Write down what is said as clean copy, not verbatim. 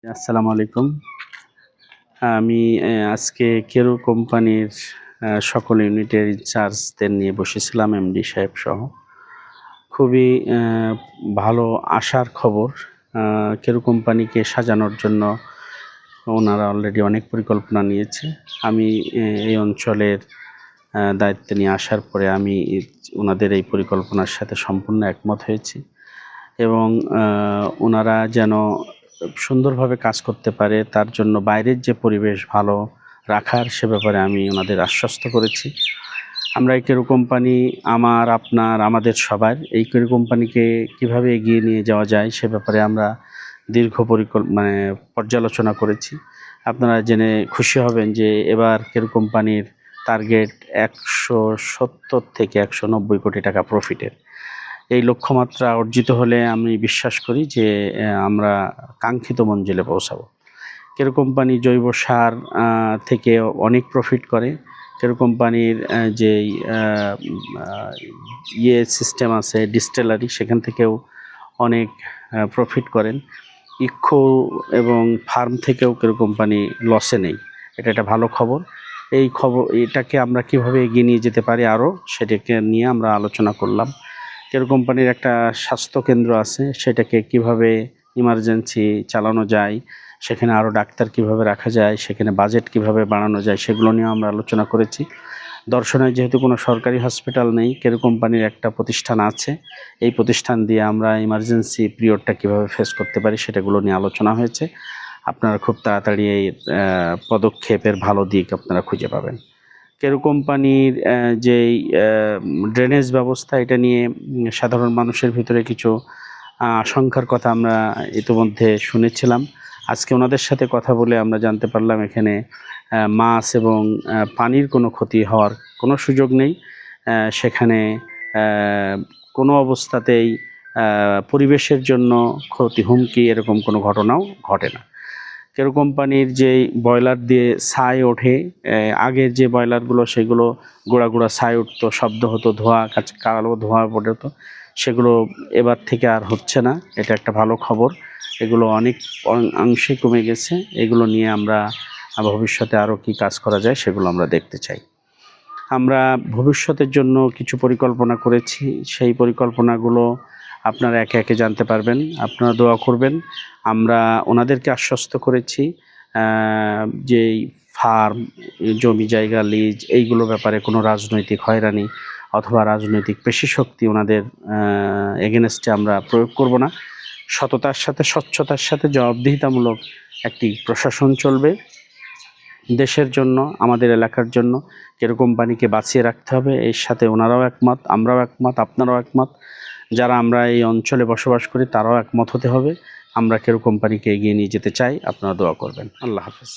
আসসালামু আলাইকুম। আমি আজকে কেরু কোম্পানির সকল ইউনিটের ইনচার্জদের নিয়ে বসেছিলাম এমডি সাহেব সহ। খুবই ভালো আশার খবর। কেরু কোম্পানিকে সাজানোর জন্য ওনারা অলরেডি অনেক পরিকল্পনা নিয়েছে। আমি এই অঞ্চলের দায়িত্ব নিয়ে আসার পরে আমি ওনাদের এই পরিকল্পনার সাথে সম্পূর্ণ একমত হয়েছি এবং ওনারা যেন সুন্দরভাবে কাজ করতে পারে তার জন্য বাইরের যে পরিবেশ ভালো রাখার সে ব্যাপারে আমি ওনাদের আশ্বস্ত করেছি। আমরা এই কেরু কোম্পানি আমাদের সবার এই কেরু কোম্পানিকে কীভাবে এগিয়ে নিয়ে যাওয়া যায় সে ব্যাপারে আমরা দীর্ঘ পর্যালোচনা করেছি। আপনারা জেনে খুশি হবেন যে এবার কেরু কোম্পানির টার্গেট 170 থেকে 190 কোটি টাকা প্রফিটের। এই লক্ষ্যমাত্রা অর্জিত হলে আমি বিশ্বাস করি যে আমরা কাঙ্ক্ষিত মঞ্জিলে পৌঁছাবো। কেরু কোম্পানি জৈব সার থেকে অনেক প্রফিট করে। কেরু কোম্পানির যেই সিস্টেম আছে ডিস্টিলারি, সেখান থেকেও অনেক প্রফিট করেন। ইক্ষু এবং ফার্ম থেকেও কেরু কোম্পানি লসে নেই। এটা একটা ভালো খবর। এটাকে আমরা কিভাবে এগিয়ে নিয়ে যেতে পারি আরও, সেটাকে নিয়ে আমরা আলোচনা করলাম। কেরু কোম্পানির একটা স্বাস্থ্যকেন্দ্র আছে, সেটাকে কিভাবে ইমার্জেন্সি চালানো যায়, সেখানে আরও ডাক্তার কিভাবে রাখা যায়, সেখানে বাজেট কিভাবে বাড়ানো যায়, সেগুলো নিয়ে আমরা আলোচনা করেছি। দর্শনে যেহেতু কোনো সরকারি হসপিটাল নেই, কেরু কোম্পানির একটা প্রতিষ্ঠান আছে। এই প্রতিষ্ঠান দিয়ে আমরা ইমার্জেন্সি পিরিয়ডটা কিভাবে ফেস করতে পারি সেটাগুলো নিয়ে আলোচনা হয়েছে। আপনারা খুব তাড়াতাড়ি এই পদক্ষেপের ভালো দিক আপনারা খুঁজে পাবেন। কেরু কোম্পানির যেই ড্রেনেজ ব্যবস্থা, এটা নিয়ে সাধারণ মানুষের ভিতরে কিছু আশঙ্কার কথা আমরা ইতিমধ্যে শুনেছিলাম। আজকে ওনাদের সাথে কথা বলে আমরা জানতে পারলাম এখানে মাছ এবং পানির কোনো ক্ষতি হওয়ার কোনো সুযোগ নেই। সেখানে কোনো অবস্থাতেই পরিবেশের জন্য হুমকি এরকম কোনো ঘটনাও ঘটে না। কেরু কোম্পানির যেই বয়লার দিয়ে ছাই ওঠে, আগের যে বয়লারগুলো সেগুলো গোড়া ছাই উঠতো, শব্দ হতো, কালো ধোঁয়া পড়তো, সেগুলো এবার থেকে আর হচ্ছে না। এটা একটা ভালো খবর। এগুলো অনেক অংশে কমে গেছে। এগুলো নিয়ে আমরা ভবিষ্যতে আরও কি কাজ করা যায় সেগুলো আমরা দেখতে চাই। আমরা ভবিষ্যতের জন্য কিছু পরিকল্পনা করেছি। সেই পরিকল্পনাগুলো আপনারা একে একে জানতে পারবেন। আপনারা দোয়া করবেন। আমরা ওনাদেরকে আশ্বস্ত করেছি যেই ফার্ম, জমি জায়গা লিজ, এইগুলো ব্যাপারে কোনো রাজনৈতিক হয়রানি অথবা রাজনৈতিক পেশিশক্তি ওনাদের এগেনস্টে আমরা প্রয়োগ করব না। সততার সাথে, স্বচ্ছতার সাথে জবাবদিহিতামূলক একটি প্রশাসন চলবে। দেশের জন্য, আমাদের এলাকার জন্য কেরু কোম্পানিকে বাঁচিয়ে রাখতে হবে। এর সাথে ওনারাও একমত, আমরাও একমত, আপনারাও একমত। যারা আমরা এই অঞ্চলে বসবাস করি তারাও একমত হতে হবে। আমরা কেরু কোম্পানিকে এগিয়ে নিয়ে যেতে চাই। আপনারা দোয়া করবেন। আল্লাহ হাফেজ।